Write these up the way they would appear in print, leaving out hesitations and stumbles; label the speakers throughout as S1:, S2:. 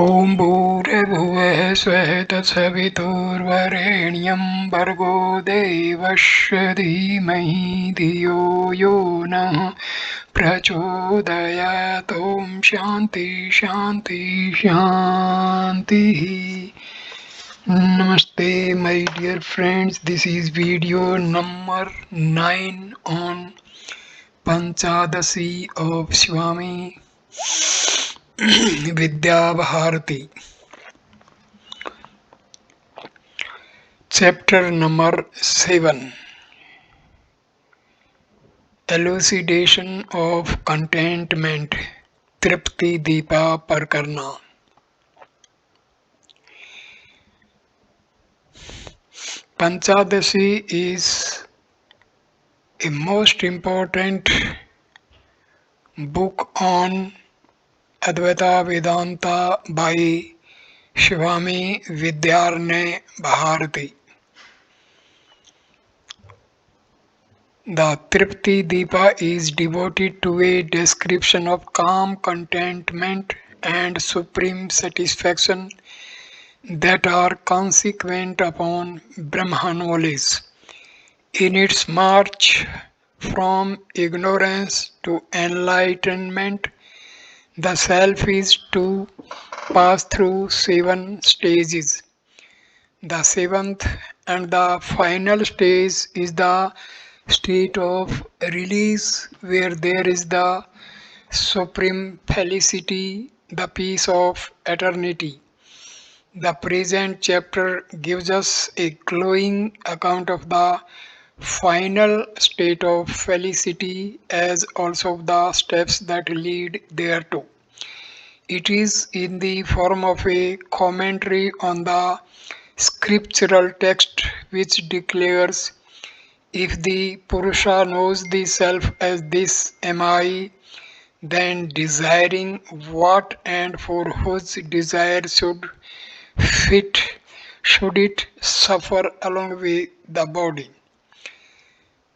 S1: ॐ भूर्भुवः स्वः तत्सवितुर्वरेण्यं भर्गो देवस्य धीमहि धियो यो नः प्रचोदयात् ॐ शान्ति शान्ति शान्तिः. Namaste my dear friends, this is video number 9 on Panchadasi of Swami Bharti. Chapter number 7. Elucidation of Contentment. Tripti Deepa Parkarna. Panchadasi is a most important book on Advaita Vedanta by Swami Vidyarnaya Bharti. The Tripti Deepa is devoted to a description of calm contentment and supreme satisfaction that are consequent upon Brahma knowledge. In its march from ignorance to enlightenment, the self is to pass through 7 stages. The seventh and the final stage is the state of release, where there is the supreme felicity, the peace of eternity. The present chapter gives us a glowing account of the final state of felicity as also of the steps that lead thereto. It is in the form of a commentary on the scriptural text which declares, if the Purusha knows the self as this am I, then desiring what and for whose desire should it suffer along with the body.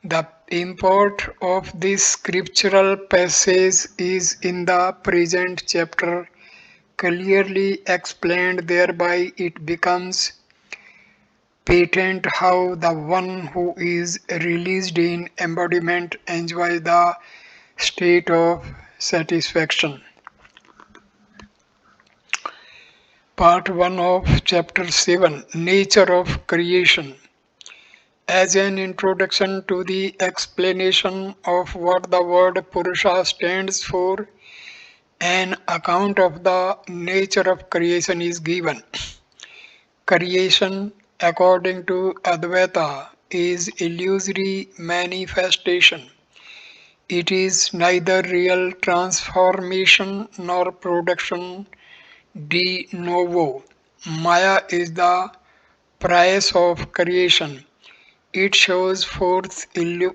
S1: The import of this scriptural passage is in the present chapter clearly explained, thereby it becomes patent how the one who is released in embodiment enjoys the state of satisfaction. Part 1 of Chapter 7, Nature of Creation. As an introduction to the explanation of what the word Purusha stands for, an account of the nature of creation is given. Creation, according to Advaita, is illusory manifestation. It is neither real transformation nor production de novo. Maya is the price of creation. It shows forth illusorily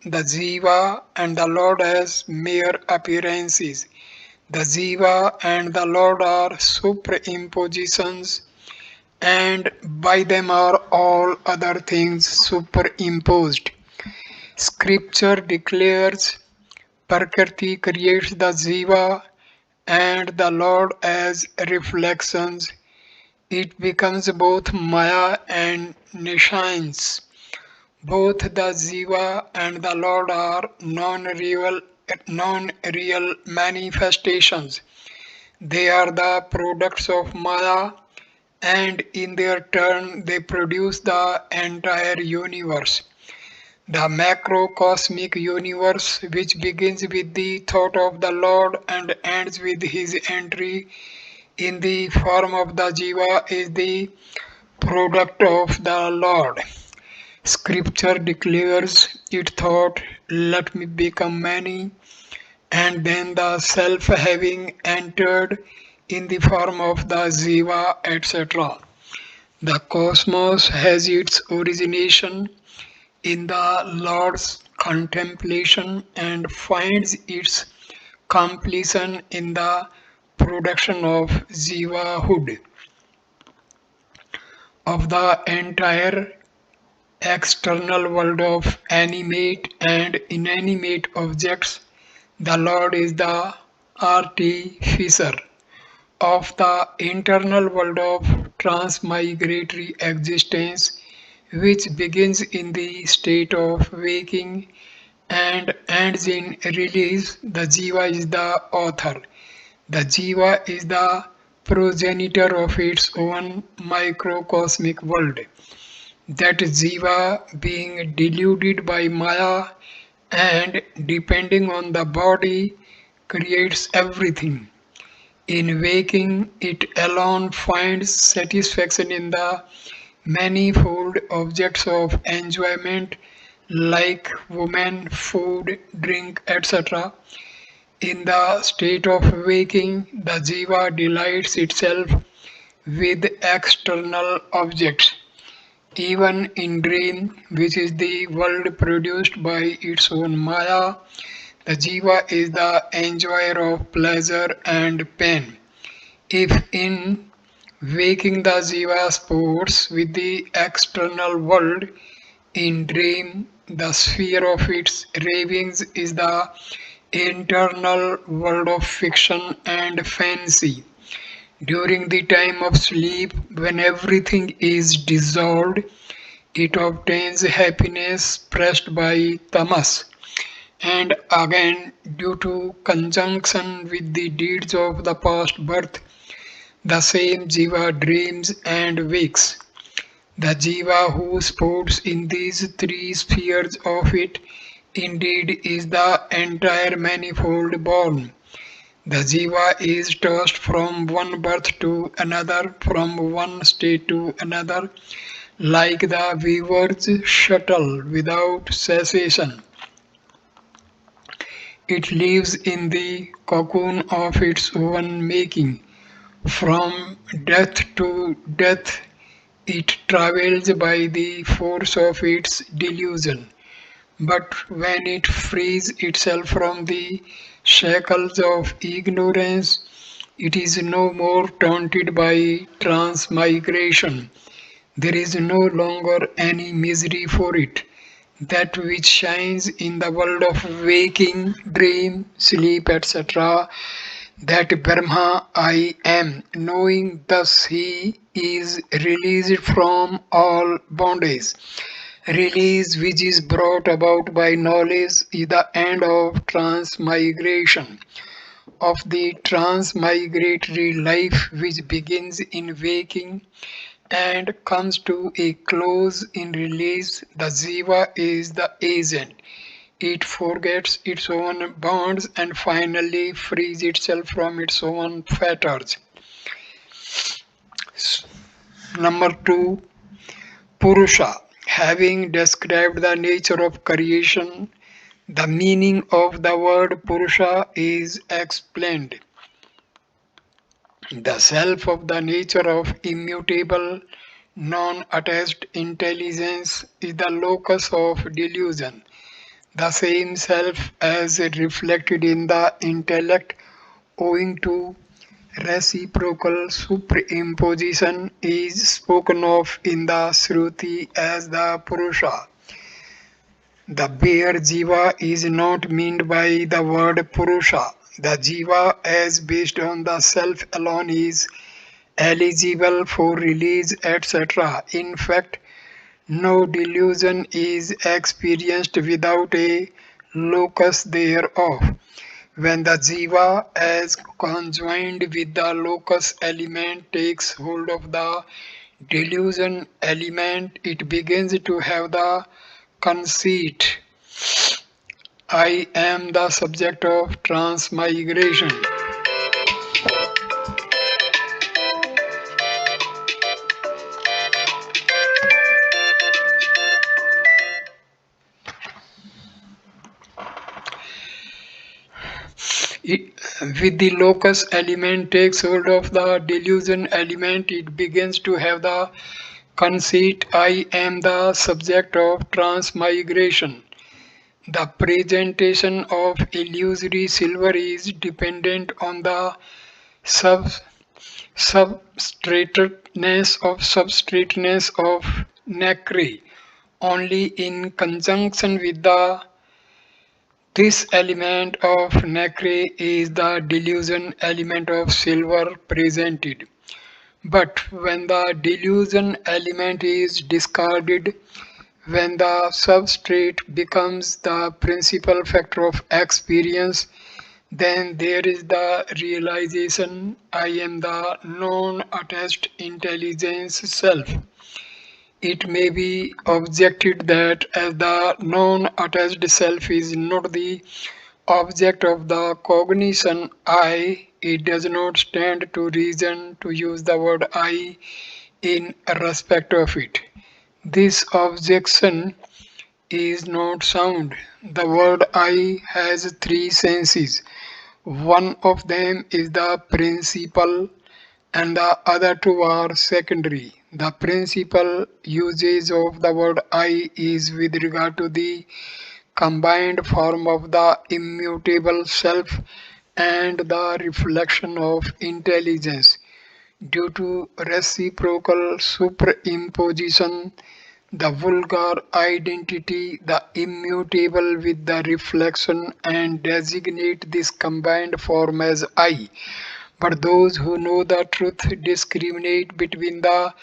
S1: the Jiva and the Lord as mere appearances. The Jiva and the Lord are superimpositions, and by them are all other things superimposed. Scripture declares Prakriti creates the Jiva and the Lord as reflections. It becomes both Maya and Niscience. Both the Jiva and the Lord are non-real manifestations. They are the products of Maya, and in their turn they produce the entire universe. The macrocosmic universe, which begins with the thought of the Lord and ends with his entry in the form of the Jiva, is the product of the Lord. Scripture declares, it thought, let me become many, and then the self having entered in the form of the Jiva, etc. The cosmos has its origination in the Lord's contemplation and finds its completion in the production of Jivahood. Of the entire external world of animate and inanimate objects, the Lord is the artificer. of the internal world of transmigratory existence, which begins in the state of waking and ends in release. The Jiva is the author. The Jiva is the progenitor of its own microcosmic world. That Jiva, being deluded by Maya and depending on the body, creates everything. In waking, it alone finds satisfaction in the manifold objects of enjoyment like woman, food, drink, etc. In the state of waking, the jiva delights itself with external objects. Even in dream, which is the world produced by its own maya, the jiva is the enjoyer of pleasure and pain. If in waking the jiva sports with the external world, in dream the sphere of its ravings is the internal world of fiction and fancy. During the time of sleep, when everything is dissolved, it obtains happiness pressed by tamas. And again, due to conjunction with the deeds of the past birth, the same jiva dreams and wakes. The jiva who sports in these three spheres of it indeed is the entire manifold born. The jiva is tossed from one birth to another, from one state to another, like the weaver's shuttle without cessation. It lives in the cocoon of its own making. From death to death, it travels by the force of its delusion. But when it frees itself from the shackles of ignorance, it is no more taunted by transmigration. There is no longer any misery for it. That which shines in the world of waking, dream, sleep, etc., that Brahma I am, knowing thus he is released from all bondage. Release which is brought about by knowledge is the end of transmigration, of the transmigratory life which begins in waking and comes to a close in release. The jiva is the agent. It forgets its own bonds and finally frees itself from its own fetters. Number two, Purusha. Having described the nature of creation, the meaning of the word Purusha is explained. The self of the nature of immutable, non-attached intelligence is the locus of delusion. The same self as reflected in the intellect owing to reciprocal superimposition is spoken of in the Shruti as the Purusha. The bare jiva is not meant by the word Purusha. The jiva as based on the self alone is eligible for release, etc. In fact, no delusion is experienced without a locus thereof. When the jiva, as conjoined with the locus element, takes hold of the delusion element, it begins to have the conceit I am the subject of transmigration. It, with the locus element takes hold of the delusion element, it begins to have the conceit I am the subject of transmigration. The presentation of illusory silver is dependent on the sub substrateness of nacre. Only in conjunction with the This element of nacre is the delusion element of silver presented. But when the delusion element is discarded, when the substrate becomes the principal factor of experience, then there is the realization I am the non attached intelligence self. It may be objected that as the non attached self is not the object of the cognition I, it does not stand to reason to use the word I in respect of it. This objection is not sound. The word I has three senses. One of them is the principal and the other two are secondary. The principal usage of the word I is with regard to the combined form of the immutable self and the reflection of intelligence. Due to reciprocal superimposition, the vulgar identity, the immutable with the reflection, and designate this combined form as I. But those who know the truth discriminate between the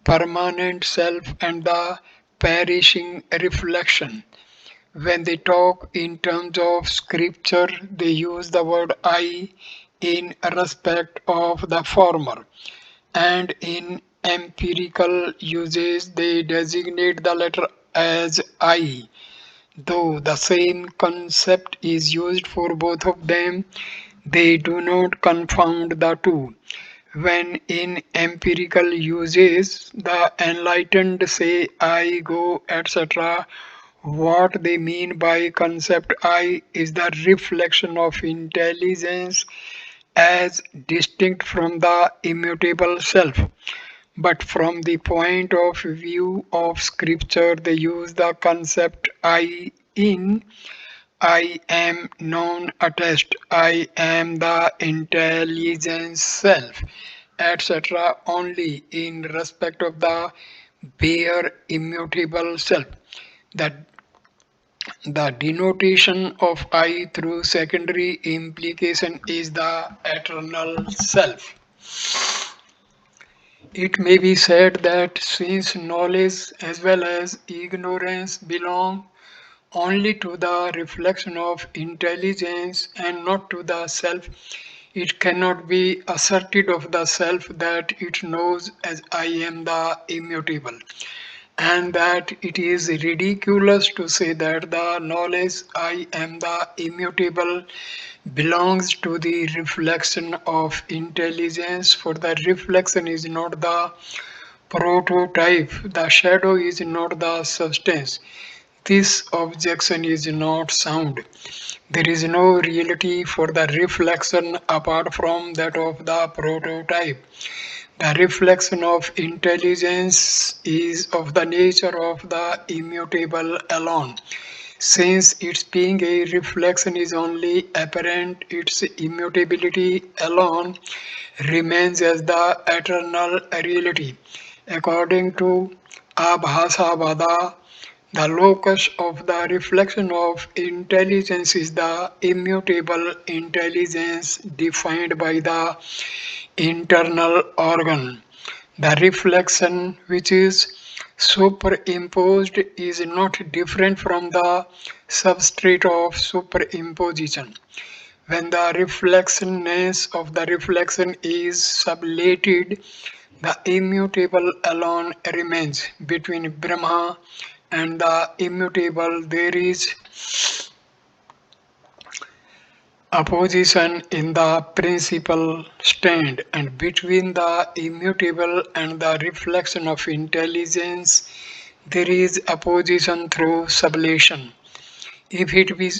S1: permanent self and the perishing reflection. When they talk in terms of scripture, they use the word I in respect of the former, and in empirical usage, they designate the letter as I. Though the same concept is used for both of them, they do not confound the two. When in empirical uses the enlightened say I go, etc., what they mean by concept I is the reflection of intelligence as distinct from the immutable self. But from the point of view of scripture, they use the concept I in I am non attached, I am the intelligence self, etc., only in respect of the bare immutable self. The the denotation of I through secondary implication is the eternal self. It may be said that since knowledge as well as ignorance belong only to the reflection of intelligence and not to the self, it cannot be asserted of the self that it knows as I am the immutable, and that it is ridiculous to say that the knowledge I am the immutable belongs to the reflection of intelligence, for the reflection is not the prototype, the shadow is not the substance. This objection is not sound. There is no reality for the reflection apart from that of the prototype. The reflection of intelligence is of the nature of the immutable alone. Since its being a reflection is only apparent, its immutability alone remains as the eternal reality. According to Abhasavada, the locus of the reflection of intelligence is the immutable intelligence defined by the internal organ. The reflection which is superimposed is not different from the substrate of superimposition. When the reflexioness of the reflection is sublated, the immutable alone remains. Between Brahma and the immutable, there is opposition in the principal stand, and between the immutable and the reflection of intelligence, there is opposition through sublation. If it be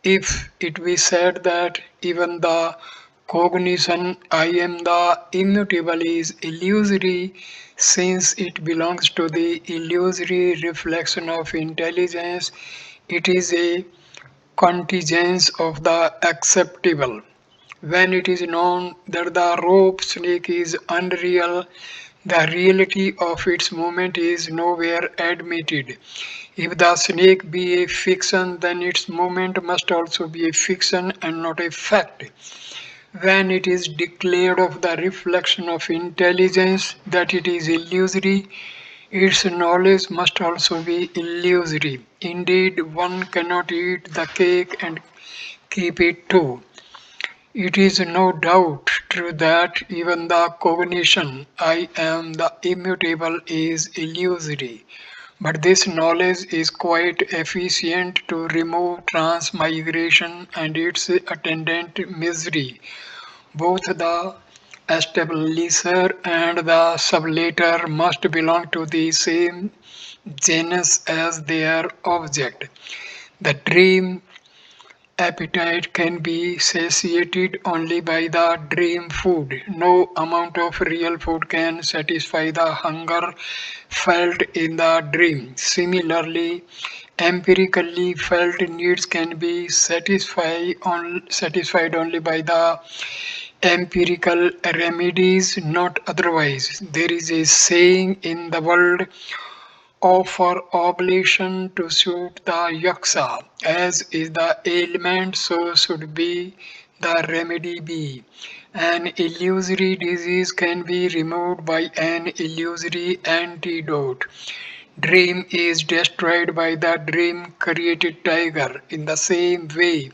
S1: if it be said that even the cognition I am the immutable is illusory, since it belongs to the illusory reflection of intelligence, it is a contingence of the acceptable. When it is known that the rope snake is unreal, The reality of its movement is nowhere admitted. If the snake be a fiction, then its movement must also be a fiction and not a fact. When it is declared of the reflection of intelligence that it is illusory, its knowledge must also be illusory. Indeed, one cannot eat the cake and keep it too. It is no doubt true that even the cognition, I am the immutable, is illusory. But this knowledge is quite efficient to remove transmigration and its attendant misery. Both the establisher and the sublater must belong to the same genus as their object. The dream appetite can be satiated only by the dream food. No amount of real food can satisfy the hunger felt in the dream. Similarly, empirically felt needs can be satisfied only by the empirical remedies, not otherwise. There is a saying in the world, offer oblation to suit the yaksa. As is the ailment, so should be the remedy be. An illusory disease can be removed by an illusory antidote. Dream is destroyed by the dream created tiger. In the same way,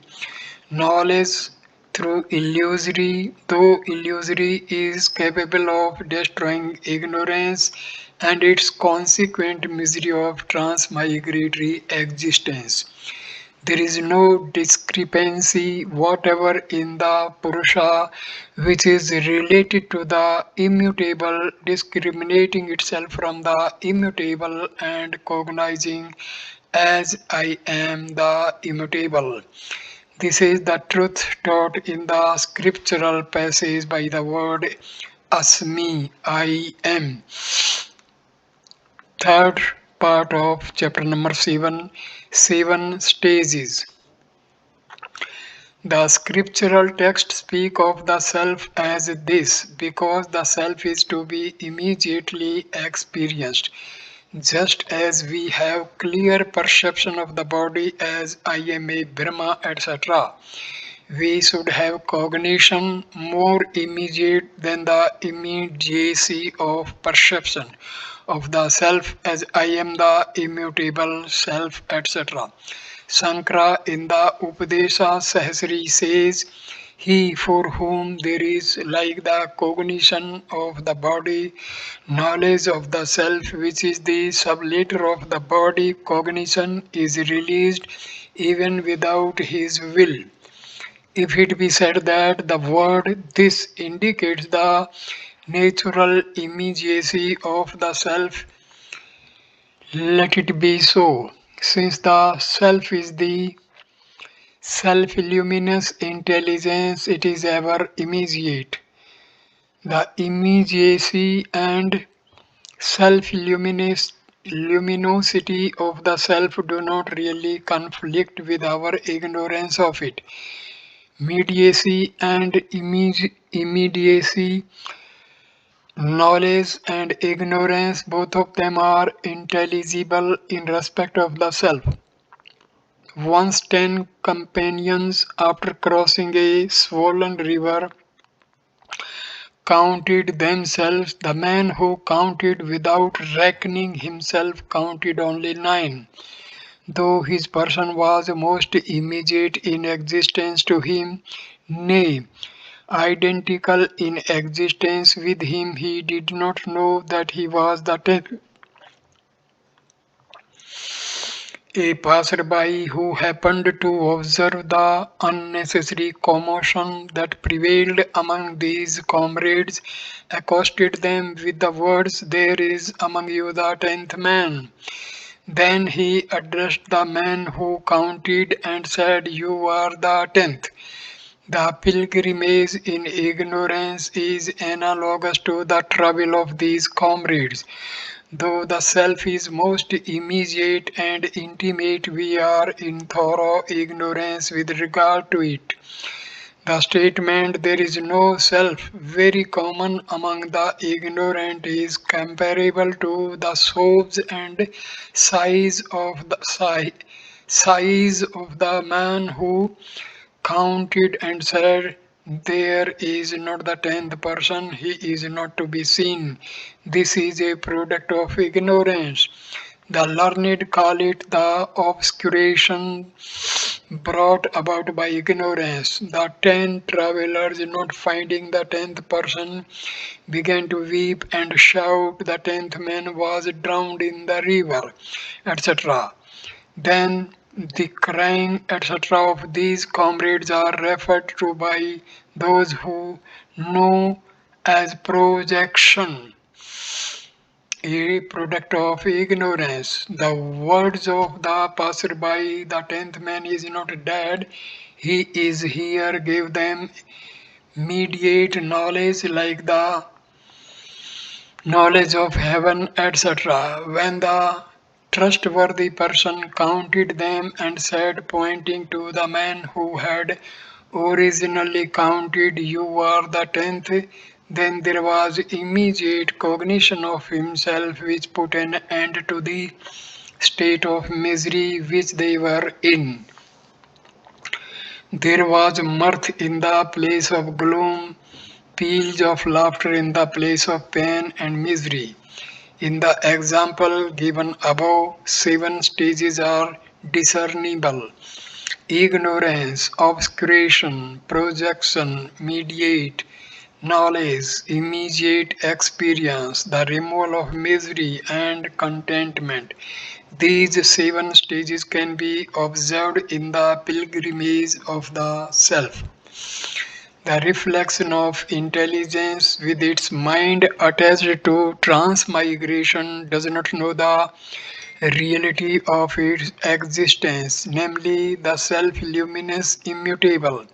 S1: knowledge through illusory, though illusory, is capable of destroying ignorance and its consequent misery of transmigratory existence. There is no discrepancy whatever in the Purusha which is related to the immutable, discriminating itself from the immutable and cognizing as I am the immutable. This is the truth taught in the scriptural passage by the word Asmi, I am. Third part of chapter number 7, 7 stages. The scriptural texts speak of the self as this because the self is to be immediately experienced. Just as we have clear perception of the body as I am a Brahma, etc., we should have cognition more immediate than the immediacy of perception of the self as I am the immutable self, etc. Sankara in the Upadesha Sahasri says, he for whom there is like the cognition of the body, knowledge of the self, which is the sublater of the body, cognition is released even without his will. If it be said that the word this indicates the natural immediacy of the self, let it be so. Since the self is the self-luminous intelligence, it is ever immediate. The immediacy and self-luminosity of the self do not really conflict with our ignorance of it. Mediacy and immediacy, knowledge and ignorance, both of them are intelligible in respect of the self. Once 10 companions, after crossing a swollen river, counted themselves. The man who counted without reckoning himself counted only 9. Though his person was most immediate in existence to him, nay, identical in existence with him, he did not know that he was the 10th. A passerby who happened to observe the unnecessary commotion that prevailed among these comrades accosted them with the words, there is among you the 10th man. Then he addressed the man who counted and said, you are the 10th. The pilgrimage in ignorance is analogous to the trouble of these comrades. Though the self is most immediate and intimate, we are in thorough ignorance with regard to it. The statement "there is no self," very common among the ignorant, is comparable to the sobs and sighs of the man who counted and said, "There is not the tenth person, he is not to be seen." This is a product of ignorance. The learned call it the obscuration brought about by ignorance. The 10 travelers, not finding the tenth person, began to weep and shout, "The tenth man was drowned in the river," etc. Then the crying, etc. of these comrades are referred to by those who know as projection, a product of ignorance. The words of the passerby, "The tenth man is not dead, he is here," gave them immediate knowledge like the knowledge of heaven, etc. When the trustworthy person counted them and said, pointing to the man who had originally counted, "You are the tenth," then there was immediate cognition of himself, which put an end to the state of misery which they were in. There was mirth in the place of gloom, peals of laughter in the place of pain and misery. In the example given above, 7 stages are discernible: ignorance, obscuration, projection, mediate, knowledge, immediate experience, the removal of misery, and contentment. These 7 stages can be observed in the pilgrimage of the self. The reflection of intelligence with its mind attached to transmigration does not know the reality of its existence, namely the self luminous immutable.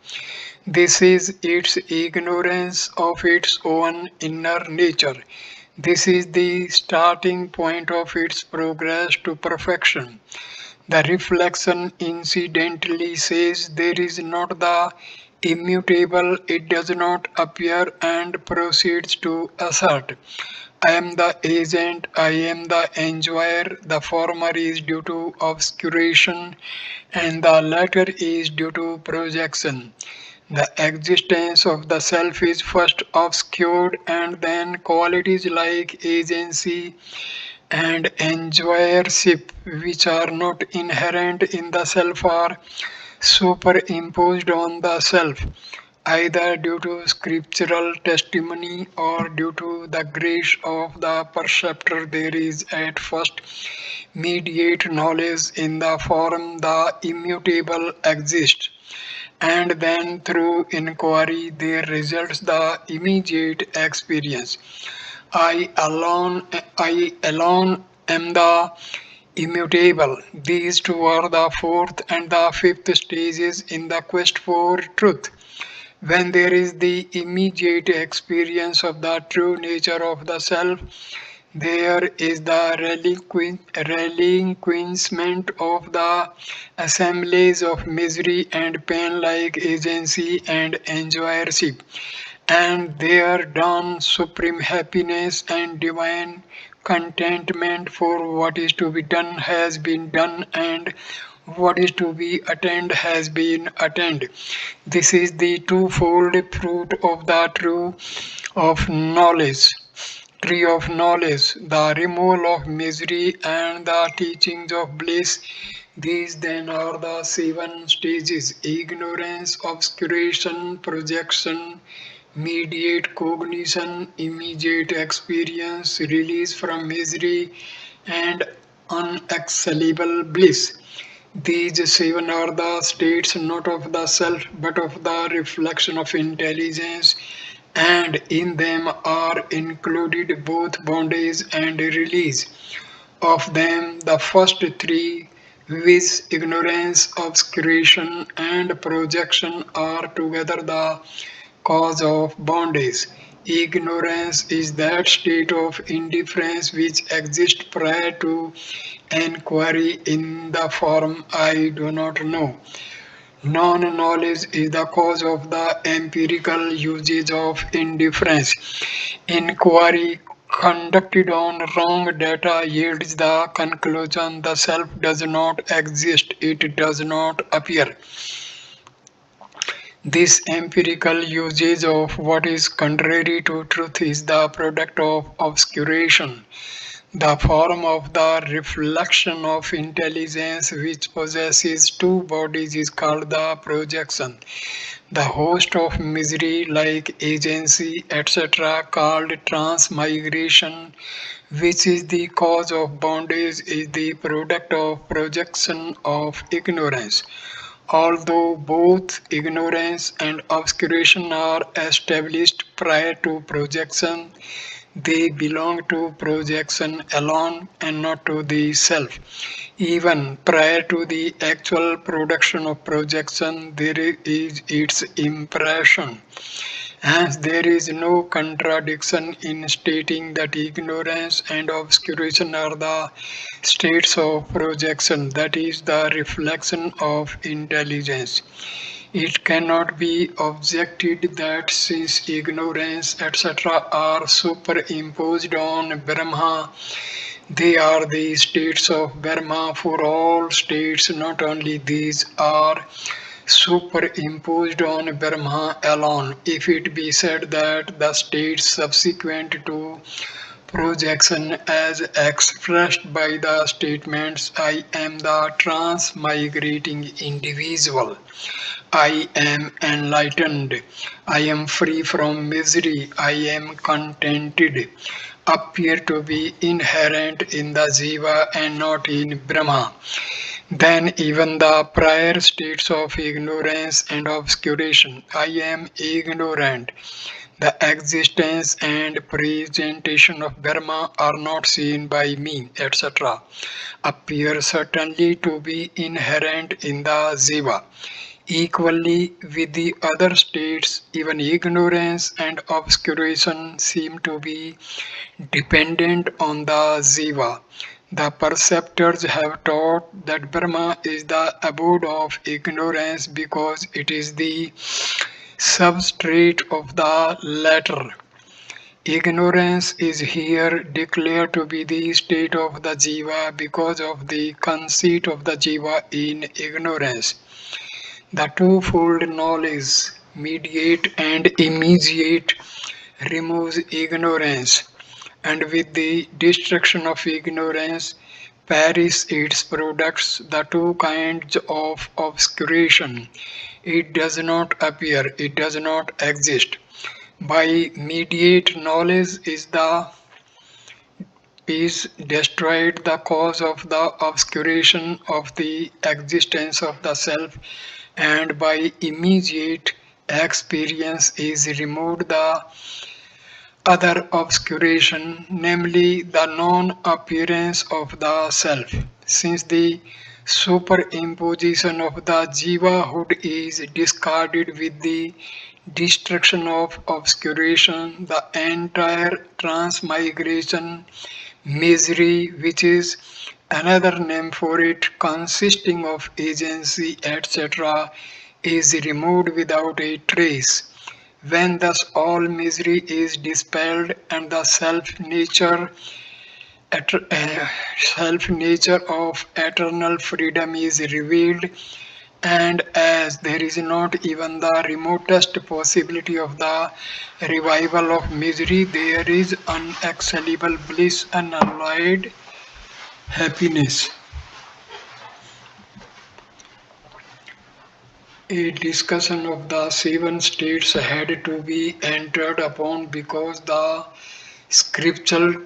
S1: This is its ignorance of its own inner nature. This is the starting point of its progress to perfection. The reflection incidentally says there is not the immutable, it does not appear, and proceeds to assert, "I am the agent, I am the enjoyer." The former is due to obscuration and the latter is due to projection. The existence of the self is first obscured, and then qualities like agency and enjoyership, which are not inherent in the self, are superimposed on the self, either due to scriptural testimony or due to the grace of the perceptor. There is at first mediate knowledge in the form the immutable exists, and then through inquiry there results the immediate experience. I alone am the immutable. These two are the fourth and the fifth stages in the quest for truth. When there is the immediate experience of the true nature of the self, there is the relinquishment of the assemblies of misery and pain like agency and enjoyership, and there dawn supreme happiness and divine contentment, for what is to be done has been done, and what is to be attained has been attained. This is the twofold fruit of the of knowledge tree of knowledge, the removal of misery, and the teachings of bliss. These then are the 7 stages: ignorance, obscuration, projection, mediate cognition, immediate experience, release from misery, and unexcellable bliss. These 7 are the states not of the self but of the reflection of intelligence, and in them are included both bondage and release. Of them, the first three, viz., ignorance, obscuration, and projection, are together the cause of bondage. Ignorance is that state of indifference which exists prior to enquiry in the form "I do not know." Non-knowledge is the cause of the empirical usage of indifference. Inquiry conducted on wrong data yields the conclusion the self does not exist, it does not appear. This empirical usage of what is contrary to truth is the product of obscuration, the form of the reflection of intelligence which possesses two bodies is called the projection. The host of misery like agency etc. called transmigration, which is the cause of bondage, is the product of projection of ignorance. Although both ignorance and obscuration are established prior to projection, they belong to projection alone and not to the self. Even prior to the actual production of projection, there is its impression. Hence, there is no contradiction in stating that ignorance and obscuration are the states of projection, that is, the reflection of intelligence. It cannot be objected that since ignorance etc. are superimposed on Brahma, they are the states of Brahma for all states, not only these are superimposed on Brahma alone. If it be said that the states subsequent to projection as expressed by the statements I am the transmigrating individual, I am enlightened, I am free from misery, I am contented, appear to be inherent in the Jiva and not in Brahma, then even the prior states of ignorance and obscuration, I am ignorant, the existence and presentation of Brahma are not seen by me, etc., appear certainly to be inherent in the Jiva. Equally with the other states, even ignorance and obscuration seem to be dependent on the Jiva. The perceptors have taught that Brahma is the abode of ignorance because it is the substrate of the latter. Ignorance is here declared to be the state of the jiva because of the conceit of the jiva in ignorance. The twofold knowledge, mediate and immediate, removes ignorance, and with the destruction of ignorance perish its products, the two kinds of obscuration. It does not appear, it does not exist. By mediate knowledge is destroyed the cause of the obscuration of the existence of the self, and by immediate experience is removed the other obscuration, namely the non-appearance of the self. Since the superimposition of the jivahood is discarded with the destruction of obscuration, the entire transmigration misery, which is another name for it, consisting of agency, etc., is removed without a trace. When thus all misery is dispelled and the self nature of eternal freedom is revealed, and as there is not even the remotest possibility of the revival of misery, there is unexcellable bliss and unalloyed happiness. A discussion of the seven states had to be entered upon because the scriptural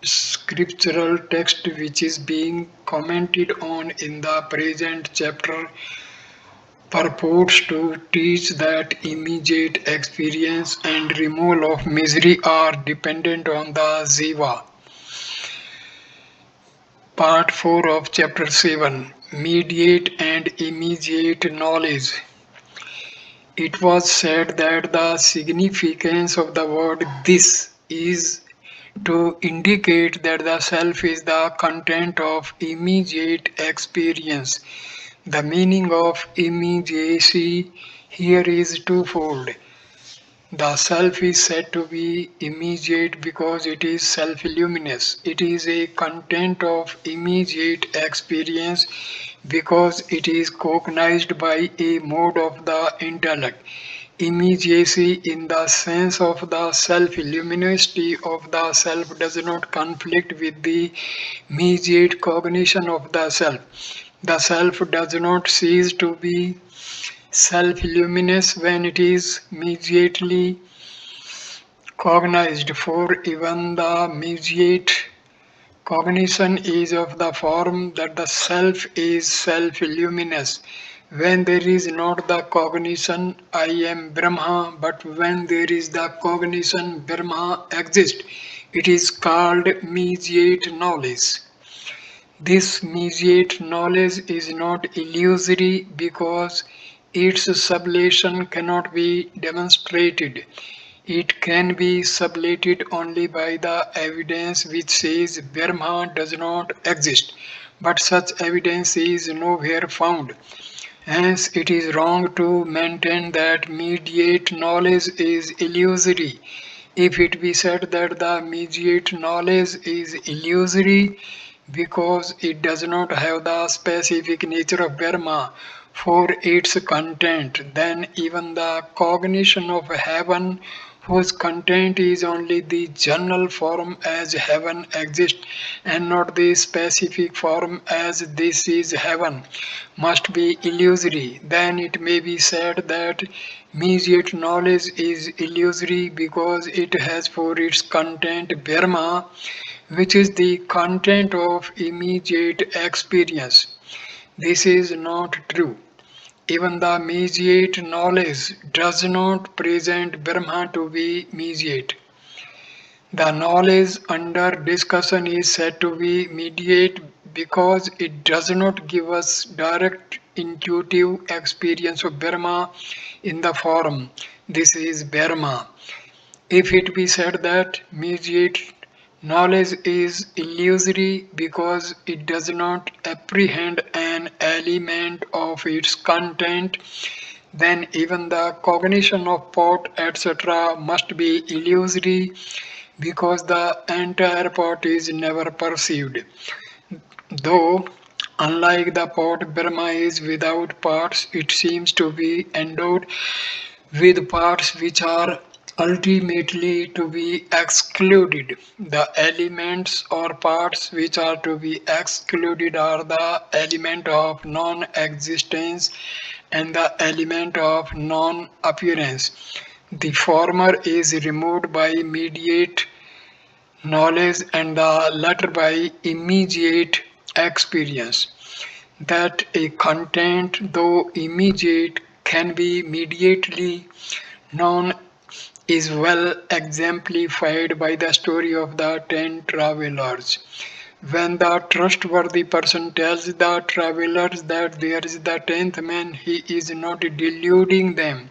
S1: scriptural text which is being commented on in the present chapter purports to teach that immediate experience and removal of misery are dependent on the jiva. Part 4 of chapter 7, Mediate and Immediate Knowledge. It was said that the significance of the word this is to indicate that the self is the content of immediate experience. The meaning of immediacy here is twofold. The self is said to be immediate because it is self-luminous. It is a content of immediate experience because it is cognized by a mode of the intellect. Immediacy in the sense of the self-luminosity of the self does not conflict with the immediate cognition of the self. The self does not cease to be self-luminous when it is immediately cognized, for even the immediate cognition is of the form that the self is self-luminous. When there is not the cognition, I am Brahma, but when there is the cognition, Brahma exists. It is called mediate knowledge. This mediate knowledge is not illusory because its sublation cannot be demonstrated. It can be sublated only by the evidence which says Brahma does not exist, but such evidence is nowhere found. Hence, it is wrong to maintain that mediate knowledge is illusory. If it be said that the mediate knowledge is illusory because it does not have the specific nature of Brahma for its content, then even the cognition of heaven, whose content is only the general form as heaven exists and not the specific form as this is heaven, must be illusory. Then it may be said that immediate knowledge is illusory because it has for its content Brahma, which is the content of immediate experience. This is not true. Even the mediate knowledge does not present Brahma to be mediate. The knowledge under discussion is said to be mediate because it does not give us direct intuitive experience of Brahma in the form this is Brahma. If it be said that mediate knowledge is illusory because it does not apprehend an element of its content, then even the cognition of pot, etc., must be illusory because the entire pot is never perceived. Though, unlike the pot, Brahma is without parts, it seems to be endowed with parts which are ultimately to be excluded. The elements or parts which are to be excluded are the element of non existence and the element of non appearance. The former is removed by immediate knowledge and the latter by immediate experience. That a content, though immediate, can be immediately known is well exemplified by the story of the 10 travelers. When the trustworthy person tells the travelers that there is the 10th man, he is not deluding them.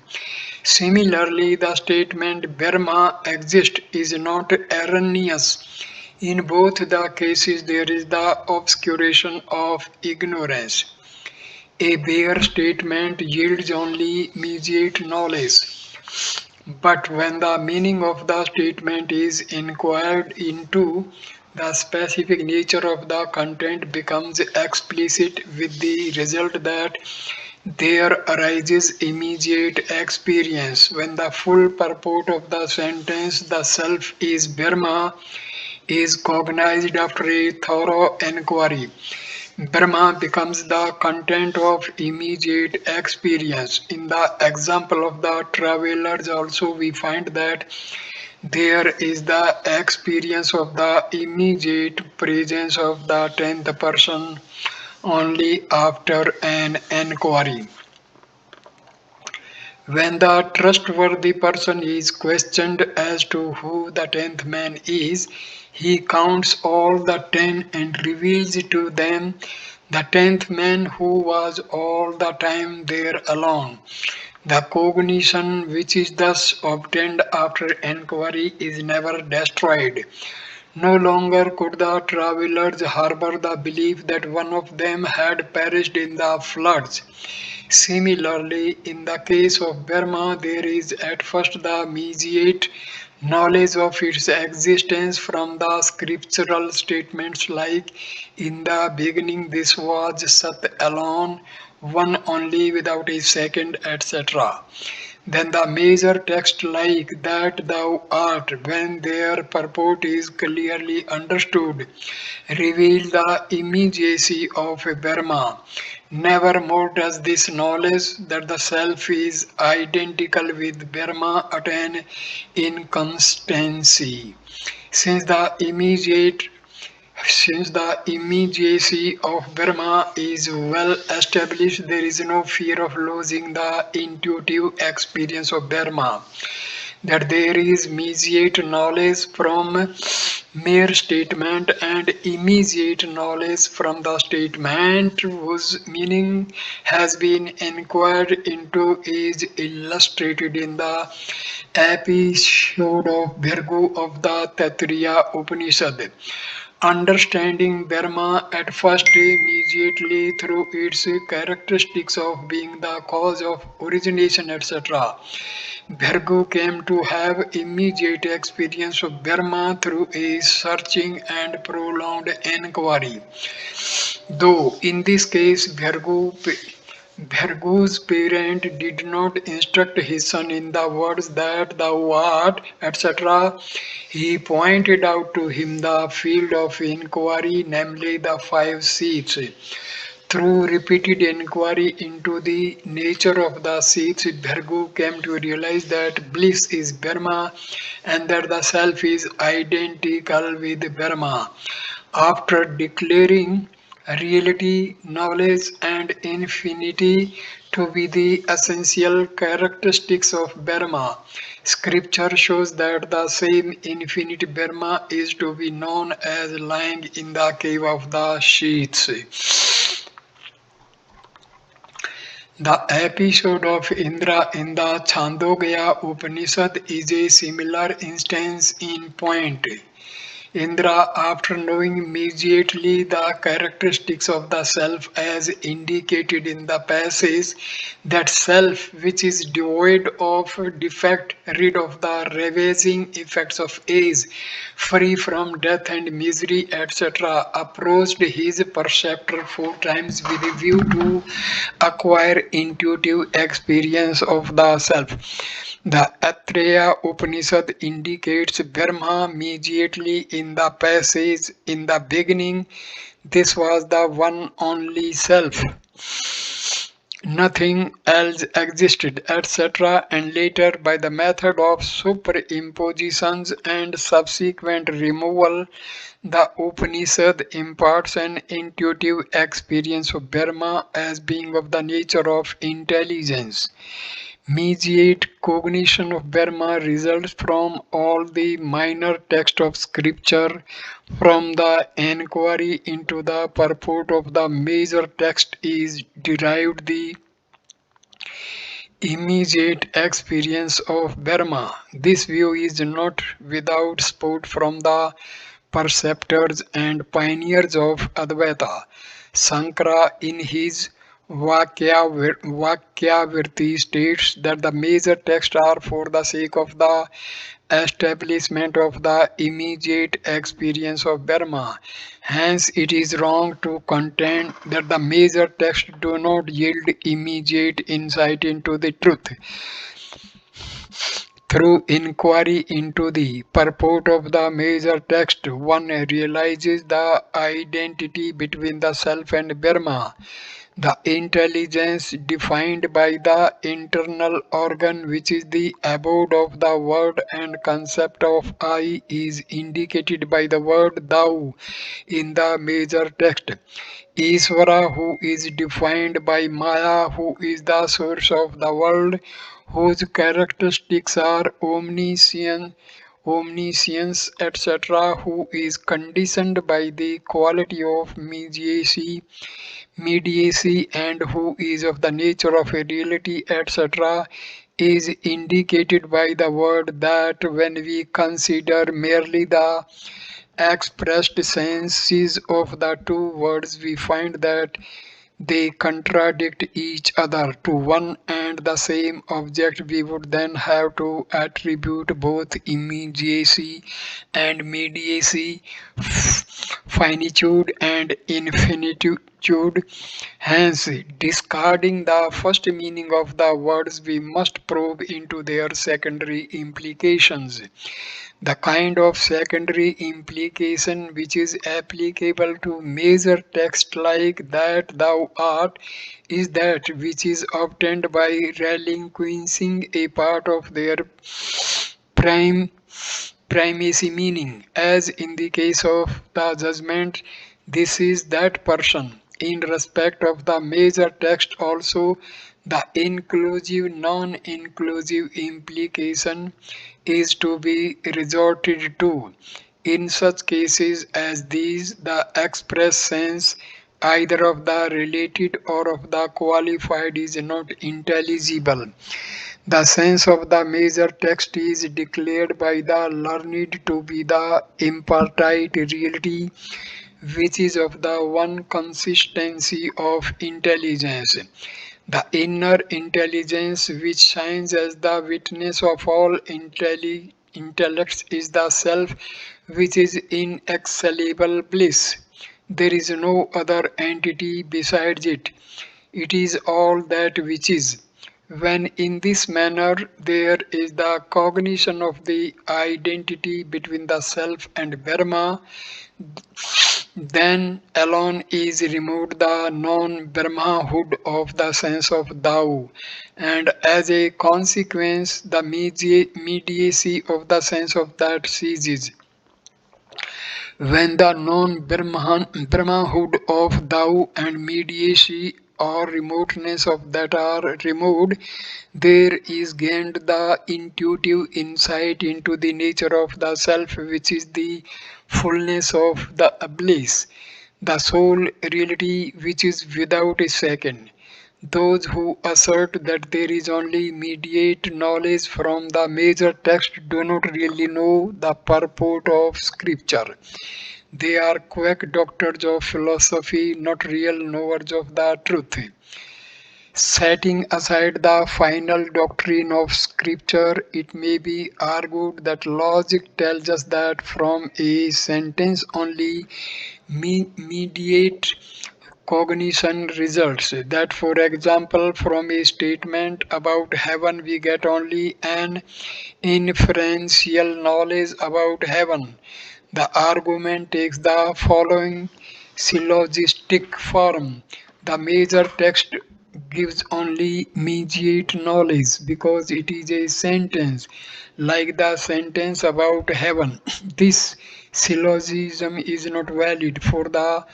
S1: Similarly, the statement Brahma exists is not erroneous. In both the cases, there is the obscuration of ignorance. A bare statement yields only immediate knowledge. But when the meaning of the statement is inquired into, the specific nature of the content becomes explicit with the result that there arises immediate experience. When the full purport of the sentence, the self is Brahma, is cognized after a thorough inquiry, Brahma becomes the content of immediate experience. In the example of the travelers also we find that there is the experience of the immediate presence of the 10th person only after an inquiry. When the trustworthy person is questioned as to who the 10th man is, he counts all the 10 and reveals to them the 10th man who was all the time there alone. The cognition which is thus obtained after inquiry is never destroyed, No longer could the travelers harbor the belief that one of them had perished in the floods. Similarly, in the case of Burma, there is at first the immediate knowledge of its existence from the scriptural statements like, "In the beginning this was Sat alone, one only without a second," etc. Then the major text like "that thou art," when their purport is clearly understood, reveal the immediacy of Brahma. Nevermore does this knowledge that the self is identical with Brahma attain inconstancy. Since the immediate since the immediacy of Brahma is well established, there is no fear of losing the intuitive experience of Brahma. That there is immediate knowledge from mere statement and immediate knowledge from the statement whose meaning has been inquired into is illustrated in the episode of Bhirgu of the Taittiriya Upanishad. Understanding Dharma at first immediately through its characteristics of being the cause of origination, etc. Bhargu came to have immediate experience of Dharma through a searching and prolonged inquiry. Though in this case Bhargu's parent did not instruct his son in the words that thou art, etc. He pointed out to him the field of inquiry, namely the five seats. Through repeated inquiry into the nature of the seeds, Bhargu came to realize that bliss is Brahma and that the self is identical with Brahma. After declaring reality, knowledge, and infinity to be the essential characteristics of Brahma, Scripture shows that the same infinite Brahma is to be known as lying in the cave of the sheets. The episode of Indra in the Chandogya Upanishad is a similar instance in point. Indra, after knowing immediately the characteristics of the self as indicated in the passage, that self which is devoid of defect, rid of the ravaging effects of age, free from death and misery, etc., approached his preceptor 4 times with a view to acquire intuitive experience of the self. The Aitreya Upanishad indicates Brahma immediately in the passage "in the beginning this was the one only self, nothing else existed," etc., and later by the method of superimpositions and subsequent removal, the Upanishad imparts an intuitive experience of Brahma as being of the nature of intelligence. Immediate cognition of Brahma results from all the minor text of scripture. From the enquiry into the purport of the major text is derived the immediate experience of Brahma. This view is not without support from the preceptors and pioneers of Advaita. Sankara, in his Vakyavirti, states that the major texts are for the sake of the establishment of the immediate experience of Brahma. Hence, it is wrong to contend that the major texts do not yield immediate insight into the truth. Through inquiry into the purport of the major text, one realizes the identity between the self and Brahma. The intelligence defined by the internal organ which is the abode of the word and concept of I is indicated by the word thou in the major text. Isvara, who is defined by Maya, who is the source of the world, whose characteristics are omniscience, etc., who is conditioned by the quality of mediacy, and who is of the nature of a reality, etc., is indicated by the word that when we consider merely the expressed senses of the two words, we find that they contradict each other. To one and the same object, we would then have to attribute both immediacy and mediacy, finitude and infinitude. Hence, discarding the first meaning of the words, we must probe into their secondary implications. The kind of secondary implication which is applicable to major text like that thou art is that which is obtained by relinquishing a part of their prime primacy meaning. As in the case of the judgment, this is that person. In respect of the major text also, the inclusive non-inclusive implication is to be resorted to. In such cases as these, the express sense either of the related or of the qualified is not intelligible. The sense of the major text is declared by the learned to be the impartite reality, which is of the one consistency of intelligence. The inner intelligence, which shines as the witness of all intellects, is the self, which is inexcellable bliss. There is no other entity besides it. It is all that which is. When in this manner there is the cognition of the identity between the self and Brahma, then alone is removed the non-Brahmahood of the sense of thou, and as a consequence the mediacy of the sense of that ceases. When the non-Brahmahood of thou and mediacy or remoteness of that are removed, there is gained the intuitive insight into the nature of the self, which is the fullness of the bliss, the sole reality which is without a second. Those who assert that there is only immediate knowledge from the major text do not really know the purport of scripture. They are quack doctors of philosophy, not real knowers of the truth. Setting aside the final doctrine of scripture, it may be argued that logic tells us that from a sentence only mediate cognition results. That, for example, from a statement about heaven, we get only an inferential knowledge about heaven. The argument takes the following syllogistic form. The major text gives only immediate knowledge because it is a sentence, like the sentence about heaven. This syllogism is not valid, for the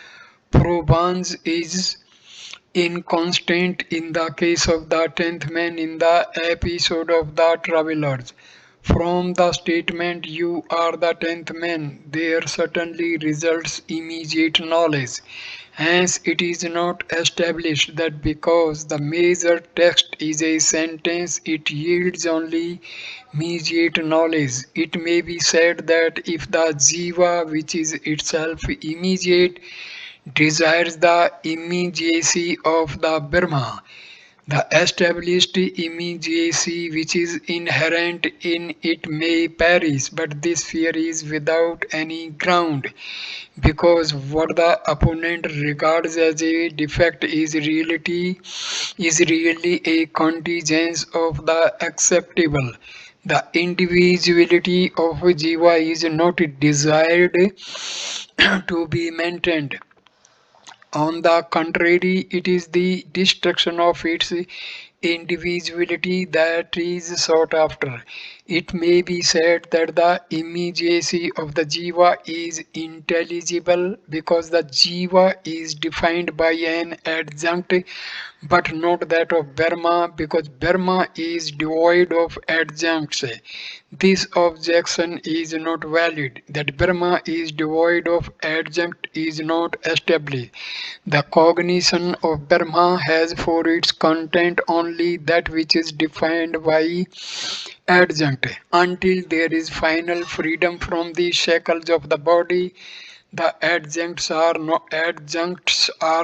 S1: Provence is inconstant in the case of the tenth man in the episode of the travelers. From the statement you are the tenth man, there certainly results immediate knowledge. Hence, it is not established that because the major text is a sentence, it yields only immediate knowledge. It may be said that if the jiva, which is itself immediate, desires the immediacy of the Brahma, the established immediacy which is inherent in it may perish, but this fear is without any ground, because what the opponent regards as a defect is really a contingence of the acceptable. The individuality of Jiva is not desired to be maintained. On the contrary, it is the destruction of its individuality that is sought after. It may be said that the immediacy of the jiva is intelligible because the jiva is defined by an adjunct, but not that of Brahma because Brahma is devoid of adjuncts. This objection is not valid. That Brahma is devoid of adjunct is not established. The cognition of Brahma has for its content only that which is defined by adjunct. adjunct. Until there is final freedom from the shackles of the body, the adjuncts are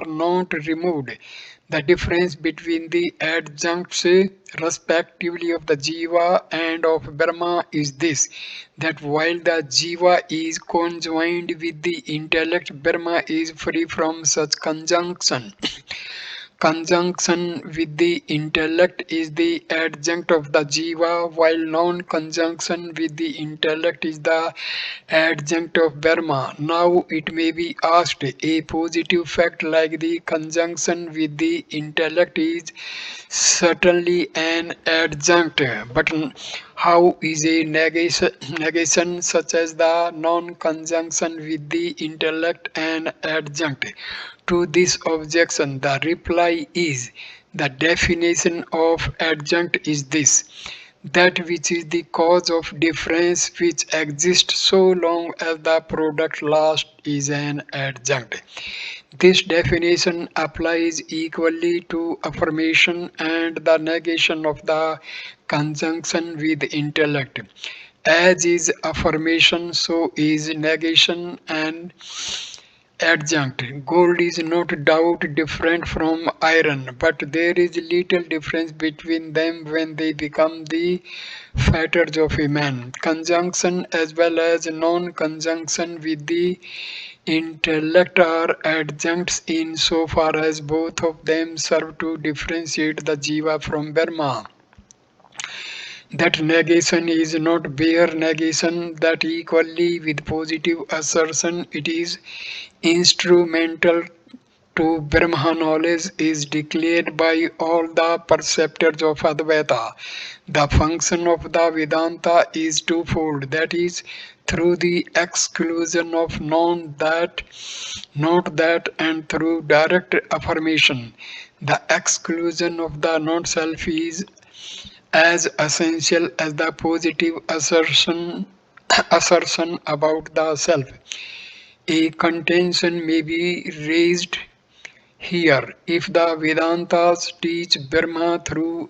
S1: not removed. The difference between the adjuncts, respectively, of the Jiva and of Brahma is this, that while the Jiva is conjoined with the intellect, Brahma is free from such conjunction. Conjunction with the intellect is the adjunct of the jiva, while non-conjunction with the intellect is the adjunct of Brahma. Now it may be asked, a positive fact like the conjunction with the intellect is certainly an adjunct, but how is a negation such as the non-conjunction with the intellect an adjunct? To this objection, the reply is, the definition of adjunct is this, that which is the cause of difference which exists so long as the product lasts is an adjunct. This definition applies equally to affirmation and the negation of the conjunction with intellect. As is affirmation, so is negation and adjunct. Gold is not doubt different from iron, but there is little difference between them when they become the fetters of a man. Conjunction as well as non-conjunction with the intellect are adjuncts in so far as both of them serve to differentiate the jiva from Brahma. That negation is not bare negation, that equally with positive assertion it is instrumental to Brahma knowledge is declared by all the perceptors of Advaita. The function of the Vedanta is twofold, that is, through the exclusion of not that, and through direct affirmation. The exclusion of the not-self is as essential as the positive assertion about the self. A contention may be raised here. If the Vedantas teach Brahma through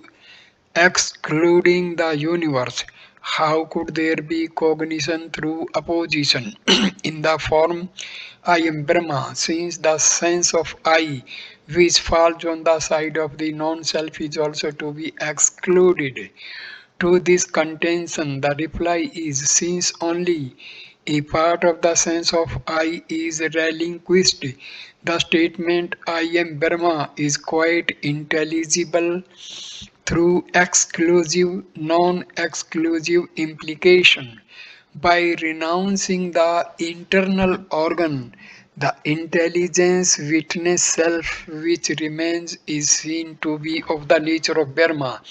S1: excluding the universe, how could there be cognition through opposition in the form I am Brahma, since the sense of I which falls on the side of the non-self is also to be excluded? To this contention, the reply is, since only a part of the sense of I is relinquished, the statement I am Brahma is quite intelligible through exclusive, non-exclusive implication. By renouncing the internal organ, the intelligence witness self which remains is seen to be of the nature of Brahma.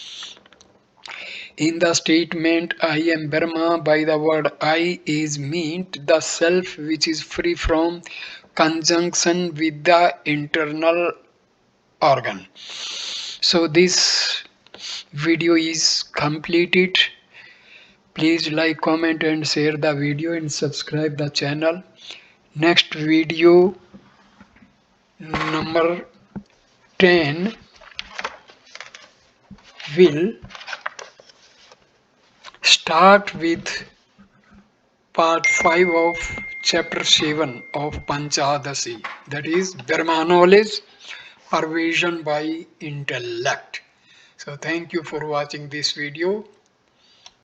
S1: In the statement I am Brahma, by the word I is meant the self which is free from conjunction with the internal organ. So this video is completed. Please like, comment and share the video and subscribe the channel. Next video number 10 will start with part 5 of chapter 7 of Panchadasi, that is Brahma knowledge, pervasion by intellect. So thank you for watching this video.